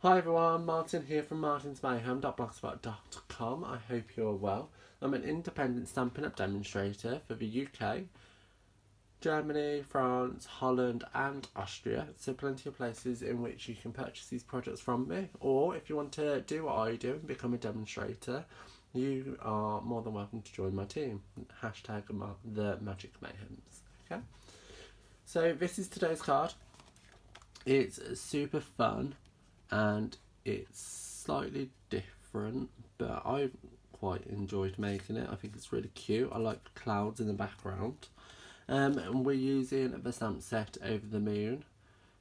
Hi everyone, Martin here from martinsmayhem.blogspot.com. I hope you're well. I'm an independent Stampin' Up demonstrator for the UK, Germany, France, Holland and Austria. So plenty of places in which you can purchase these products from me. Or if you want to do what I do and become a demonstrator, you are more than welcome to join my team. Hashtag the Magic Mayhems. Okay. So this is today's card. It's super fun and it's slightly different, but I quite enjoyed making it. I think it's really cute. I like the clouds in the background. And we're using the stamp set Over the Moon,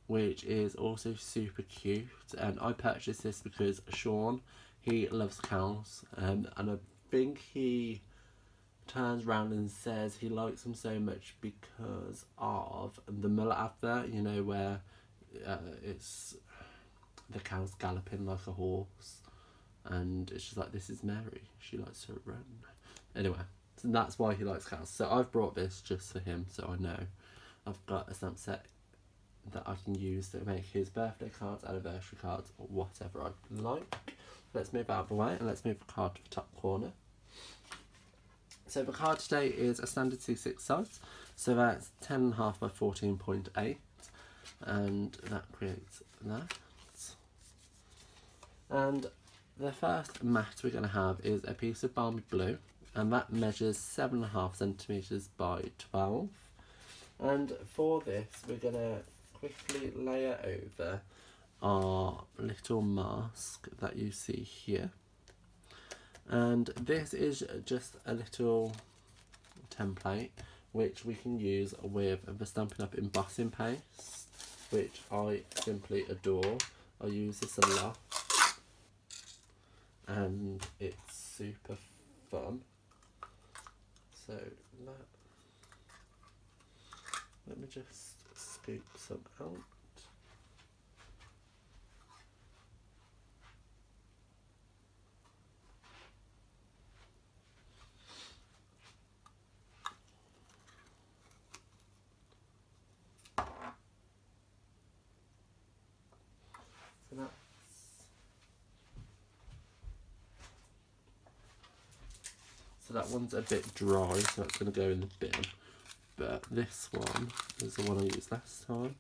which is also super cute. And I purchased this because Sean, he loves cows, and I think he turns around and says he likes them so much because of the mullet advert, you know, where it's the cow's galloping like a horse and it's just like, this is Mary, she likes to run. Anyway, so that's why he likes cows. So I've brought this just for him, so I know I've got a stamp set that I can use to make his birthday cards, anniversary cards, or whatever I like. Let's move out of the way and let's move the card to the top corner. So the card today is a standard C6 size, so that's 10.5 by 14.8, and that creates that. And the first mat we're going to have is a piece of balmy blue, and that measures 7.5 centimetres by 12. And for this we're going to quickly layer over our little mask that you see here. And this is just a little template which we can use with the Stampin' Up embossing paste, which I simply adore. I use this a lot and it's super fun. So let me just scoop some out. So that one's a bit dry, so that's going to go in the bin. But this one is the one I used last time.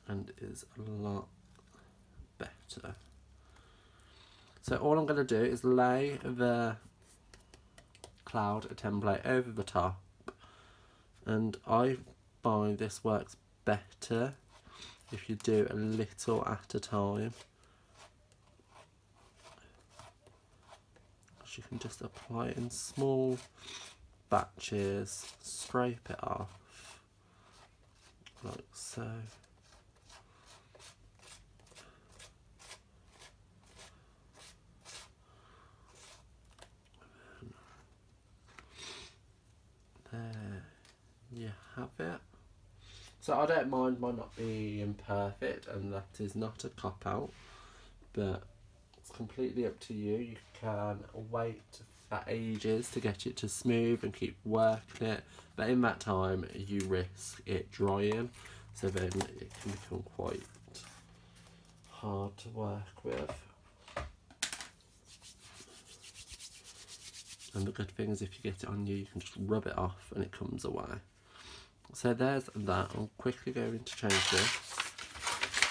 And is a lot better. So all I'm going to do is lay the cloud template over the top. And I find this works better if you do a little at a time. You can just apply it in small batches, scrape it off like so. There you have it. So I don't mind mine not being perfect, and that is not a cop-out, but it's completely up to you. You can wait for ages to get it to smooth and keep working it, but in that time you risk it drying, so then it can become quite hard to work with. And the good thing is if you get it on you, you can just rub it off and it comes away. So there's that. I'm quickly going to change this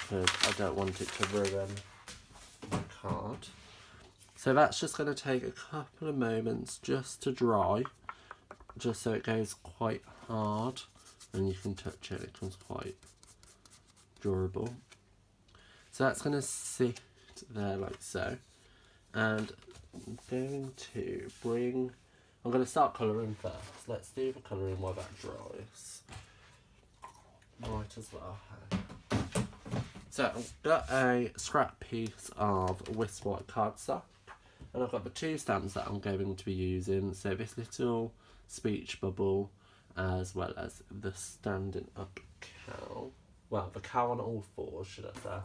because I don't want it to ruin the card. So that's just going to take a couple of moments just to dry, just so it goes quite hard and you can touch it, it becomes quite durable. So that's going to sit there like so, and I'm going to start colouring first. Let's do the colouring while that dries. Might as well. So I've got a scrap piece of Whisk White cardstock, and I've got the two stamps that I'm going to be using. So this little speech bubble, as well as the standing up cow. Well, the cow on all fours, should I say.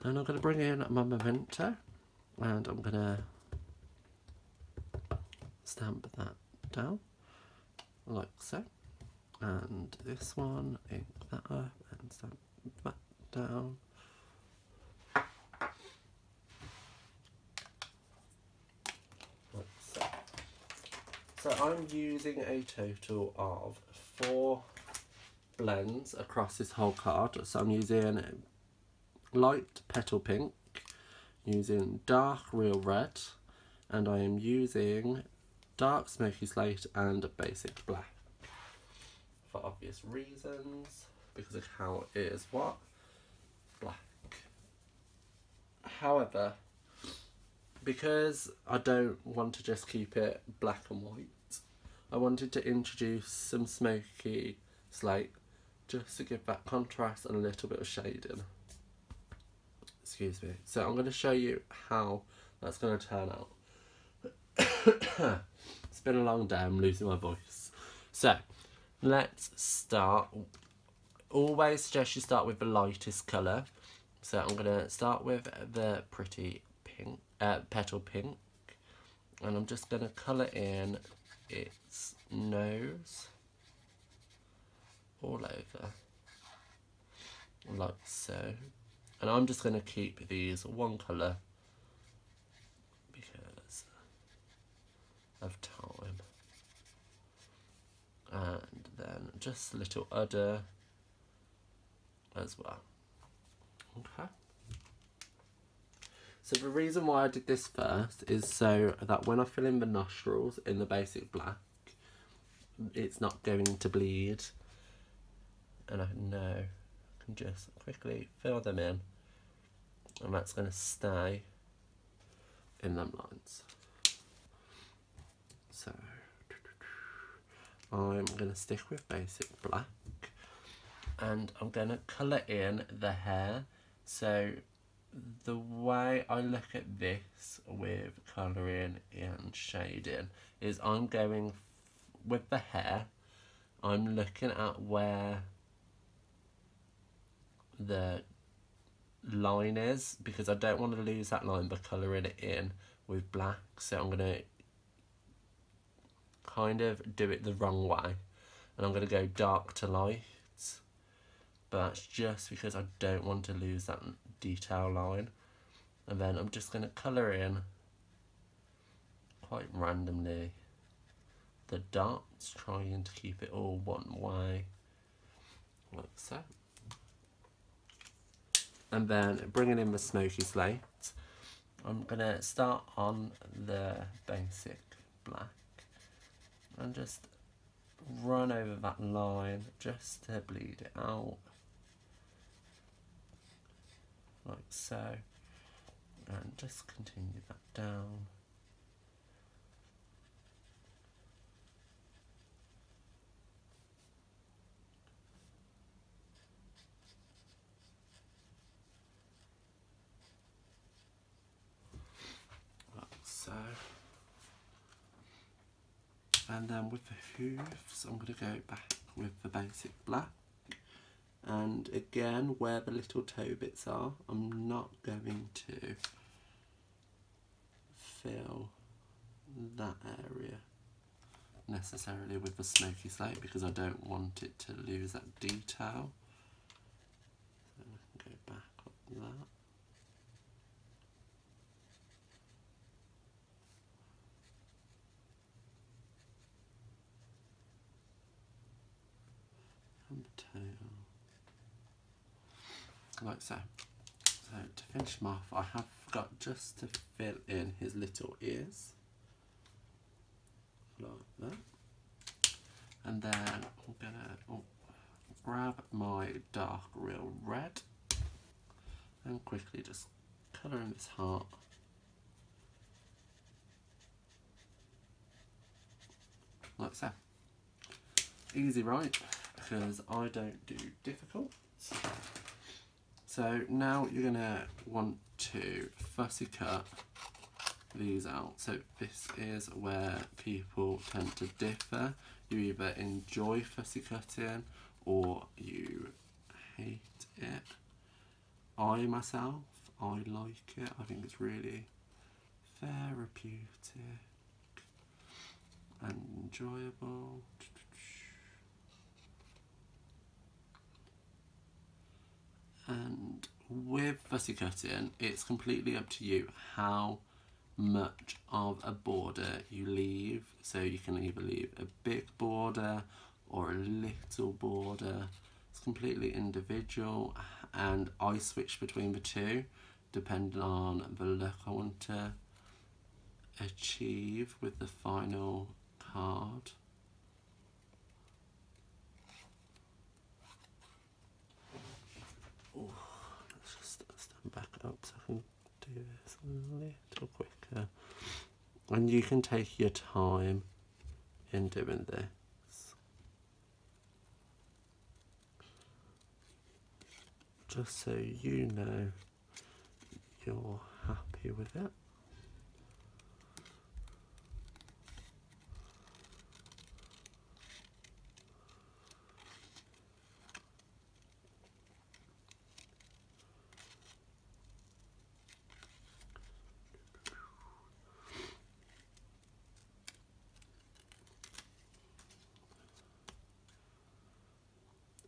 And I'm going to bring in my memento, and I'm going to stamp that down like so. And this one, ink that up and stamp that down. So I'm using a total of 4 blends across this whole card. So I'm using light petal pink, using dark real red, and I am using dark smoky slate and basic black. For obvious reasons, because of how it is what? Black. However, because I don't want to just keep it black and white, I wanted to introduce some smoky slate just to give that contrast and a little bit of shading. Excuse me. So I'm going to show you how that's going to turn out. It's been a long day, I'm losing my voice. So let's start. Always suggest you start with the lightest colour. So I'm going to start with the pretty pink, petal pink, and I'm just going to colour in its nose all over, like so. And I'm just going to keep these one colour because of time. And then just a little udder as well. Okay. So the reason why I did this first is so that when I fill in the nostrils in the basic black, it's not going to bleed. And I know I can just quickly fill them in, and that's going to stay in them lines. So I'm going to stick with basic black, and I'm going to colour in the hair. So the way I look at this with colouring and shading is I'm going with the hair, I'm looking at where the line is, because I don't want to lose that line by colouring it in with black. So I'm going to kind of do it the wrong way, and I'm going to go dark to light, but that's just because I don't want to lose that detail line. And then I'm just going to colour in quite randomly the dots, trying to keep it all one way, like so. And then bringing in the smoky slate, I'm going to start on the basic black and just run over that line just to bleed it out, like so, and just continue that down. Like so. And then with the hooves, I'm going to go back with the basic black. And again, where the little toe bits are, I'm not going to fill that area necessarily with the smoky slate, because I don't want it to lose that detail. So I can go back like that. And the tail. Like so. So to finish him off, I have got just to fill in his little ears, like that. And then I'm gonna grab my dark real red and quickly just colour in this heart. Like so. Easy, right? Because I don't do difficult. So now you're going to want to fussy cut these out. So this is where people tend to differ. You either enjoy fussy cutting or you hate it. I myself, I like it. I think it's really therapeutic and enjoyable. And with fussy cutting, it's completely up to you how much of a border you leave. So you can either leave a big border or a little border. It's completely individual, and I switch between the two depending on the look I want to achieve with the final card. Ooh, let's just stand back up so I can do this a little quicker. And you can take your time in doing this, just so you know you're happy with it.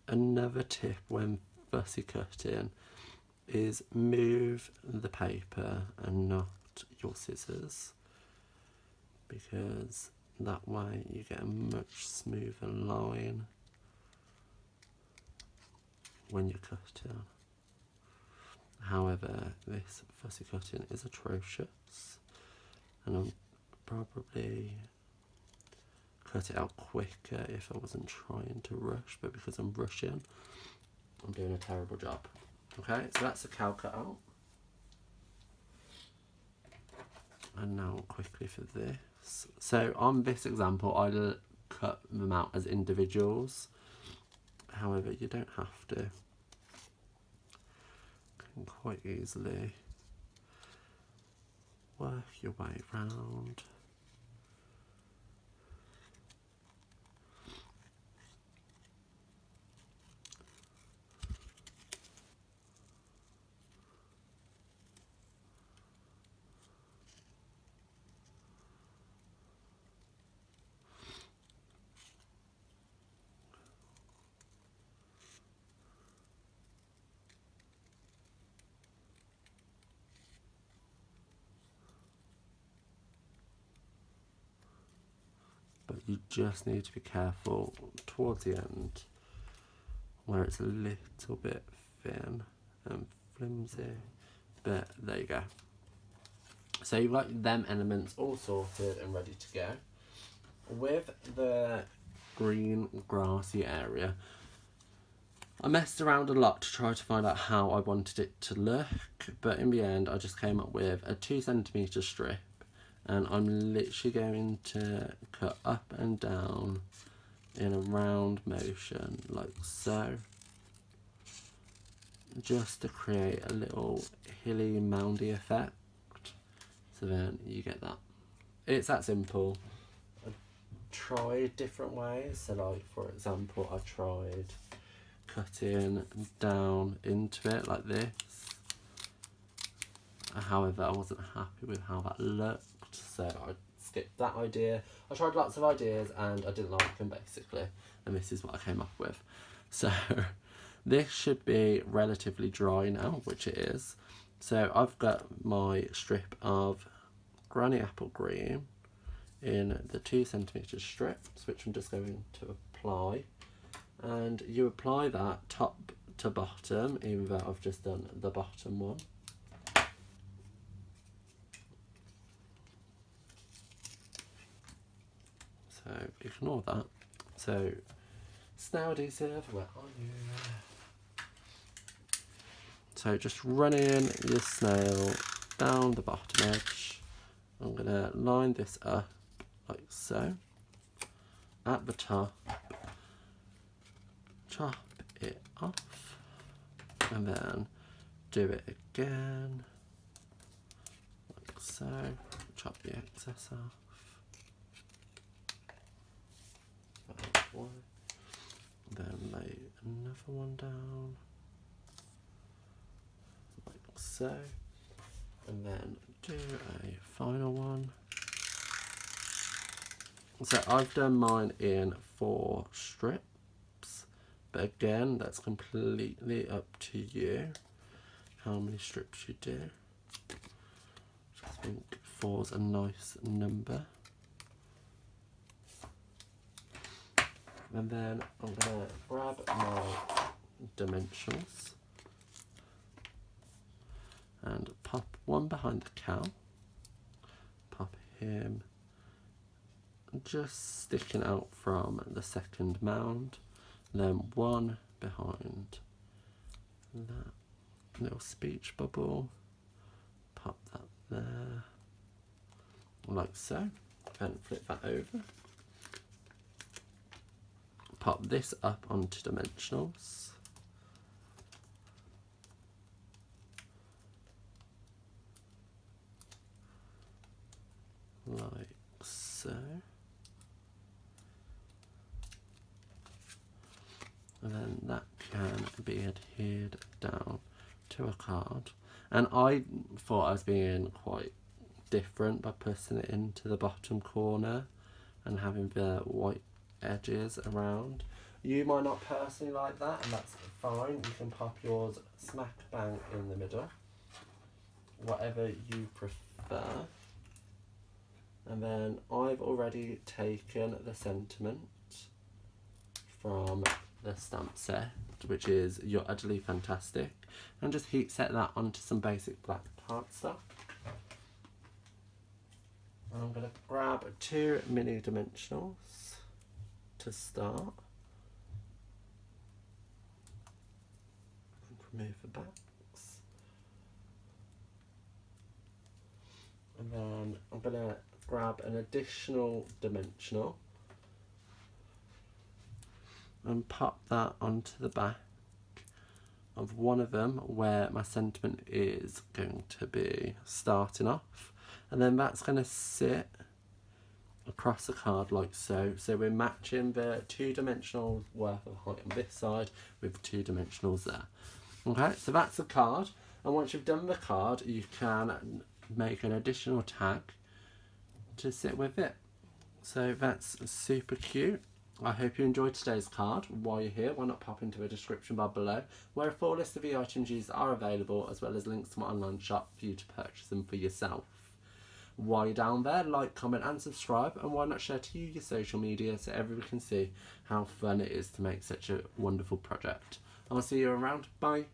Another tip when fussy cutting is move the paper and not your scissors, because that way you get a much smoother line when you're cutting. However, this fussy cutting is atrocious, and I'm probably cut it out quicker if I wasn't trying to rush, but because I'm rushing, I'm doing a terrible job. Okay, so that's the cow cut out. And now quickly for this. So on this example, I cut them out as individuals. However, you don't have to. You can quite easily work your way around. But you just need to be careful towards the end where it's a little bit thin and flimsy, but there you go. So you've got them elements all sorted and ready to go. With the green grassy area, I messed around a lot to try to find out how I wanted it to look, but in the end I just came up with a 2 centimetre strip, and I'm literally going to cut up and down in a round motion like so, just to create a little hilly moundy effect. So then you get that. It's that simple. I tried different ways, so like for example I tried cutting down into it like this. However, I wasn't happy with how that looked, so I skipped that idea. I tried lots of ideas and I didn't like them basically, and this is what I came up with. So this should be relatively dry now, which it is. So I've got my strip of granny apple green in the 2 centimetre strips, which I'm just going to apply. And you apply that top to bottom, even though I've just done the bottom one. So ignore that. So snail adhesive, where are you? So just running your snail down the bottom edge. I'm going to line this up like so. At the top, chop it off, and then do it again like so. Chop the excess off. Then lay another one down like so, and then do a final one. So I've done mine in 4 strips, but again, that's completely up to you how many strips you do. I think 4's a nice number. And then I'm going to grab my dimensionals and pop one behind the cow, pop him just sticking out from the second mound, and then one behind that little speech bubble, pop that there, like so, then flip that over, pop this up onto dimensionals, like so, and then that can be adhered down to a card. And I thought I was being quite different by putting it into the bottom corner and having the white edges around. You might not personally like that, and that's fine. You can pop yours smack bang in the middle, whatever you prefer. And then I've already taken the sentiment from the stamp set, which is "You're utterly fantastic," and just heat set that onto some basic black cardstock. And I'm going to grab 2 mini dimensionals to start. And remove the backs. And then I'm going to grab an additional dimensional and pop that onto the back of one of them where my sentiment is going to be starting off, and then that's going to sit across the card like so. So we're matching the 2 dimensionals worth of height on this side with 2 dimensionals there. Okay, so that's the card, and once you've done the card you can make an additional tag to sit with it. So that's super cute. I hope you enjoyed today's card. While you're here, why not pop into the description bar below, where a full list of the items used are available, as well as links to my online shop for you to purchase them for yourself. While you're down there, like, comment and subscribe, and why not share to your social media so everyone can see how fun it is to make such a wonderful project. I'll see you around. Bye.